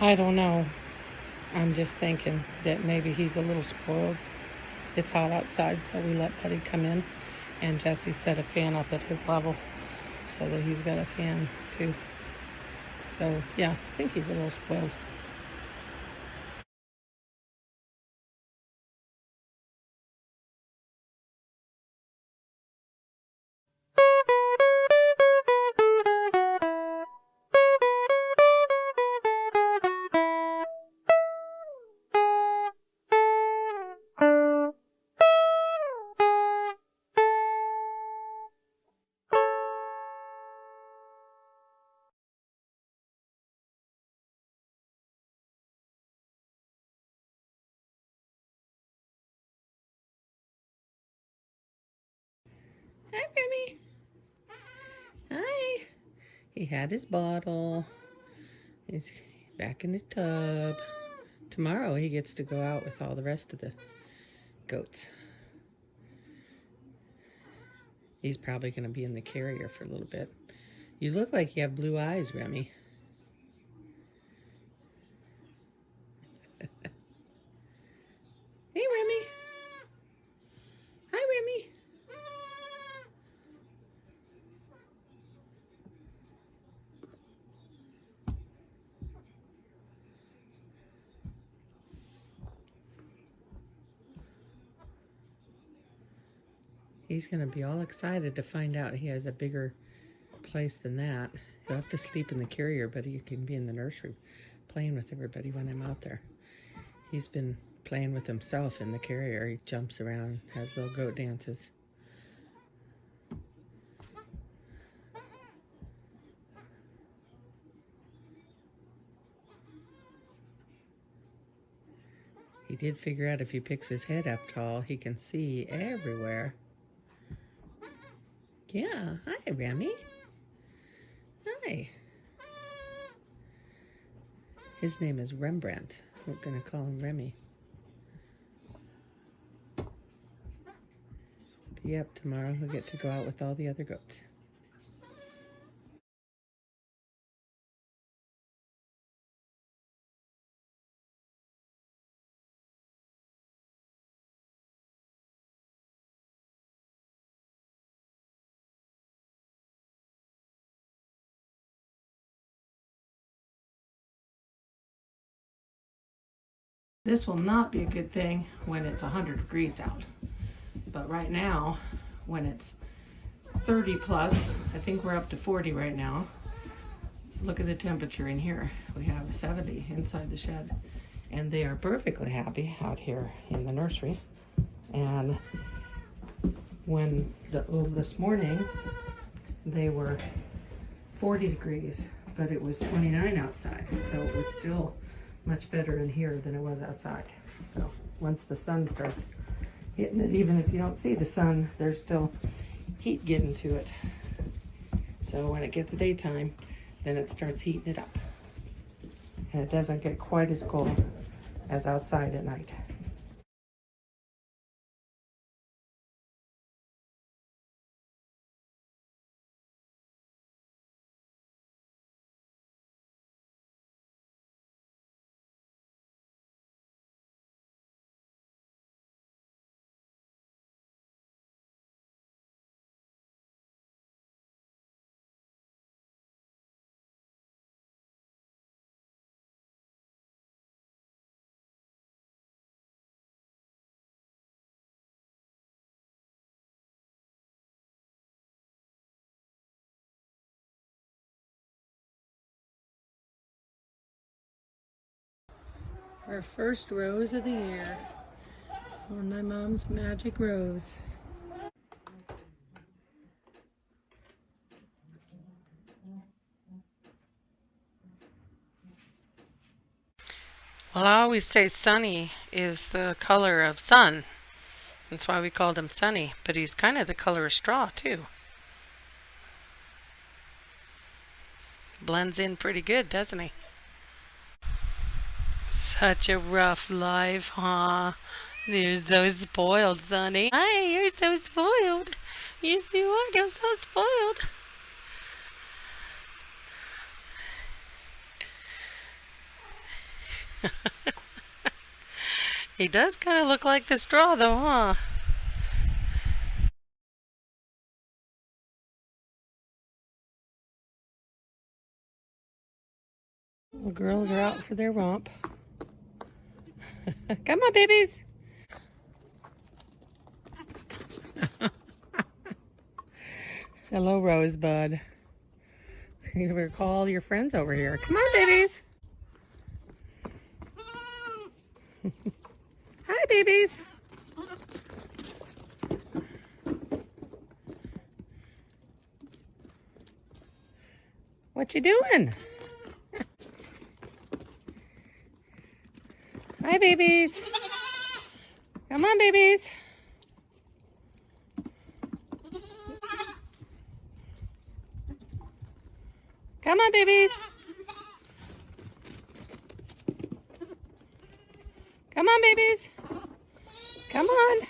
I don't know. I'm just thinking that maybe he's a little spoiled. It's hot outside, so we let Buddy come in, and Jesse set a fan up at his level so that he's got a fan too. So, yeah, I think he's a little spoiled. Hi, Remy. Hi. He had his bottle. He's back in his tub. Tomorrow he gets to go out with all the rest of the goats. He's probably going to be in the carrier for a little bit. You look like you have blue eyes, Remy. Hey, Remy. Hi, Remy. He's going to be all excited to find out he has a bigger place than that. He'll have to sleep in the carrier, but he can be in the nursery playing with everybody when I'm out there. He's been playing with himself in the carrier. He jumps around, has little goat dances. He did figure out if he picks his head up tall, he can see everywhere. Yeah, hi, Remy. Hi. His name is Rembrandt. We're going to call him Remy. But yep, tomorrow he'll get to go out with all the other goats. This will not be a good thing when it's 100 degrees out. But right now, when it's 30 plus, I think we're up to 40 right now. Look at the temperature in here. We have 70 inside the shed. And they are perfectly happy out here in the nursery. And when this morning, they were 40 degrees, but it was 29 outside. So it was still much better in here than it was outside. So once the sun starts hitting it, even if you don't see the sun, there's still heat getting to it. So when it gets the daytime, then it starts heating it up. And it doesn't get quite as cold as outside at night. Our first rose of the year on my mom's magic rose. Well, I always say Sunny is the color of sun. That's why we called him Sunny. But he's kind of the color of straw, too. Blends in pretty good, doesn't he? Such a rough life, huh? You're so spoiled, Sonny. Hi, you're so spoiled. Yes, you are. You're so spoiled. He does kind of look like the straw though, huh? The girls are out for their romp. Come on, babies. Hello, Rosebud. You better call your friends over here. Come on, babies. Hi, babies. What you doing? Hi, babies. Come on, babies. Come on, babies. Come on, babies. Come on.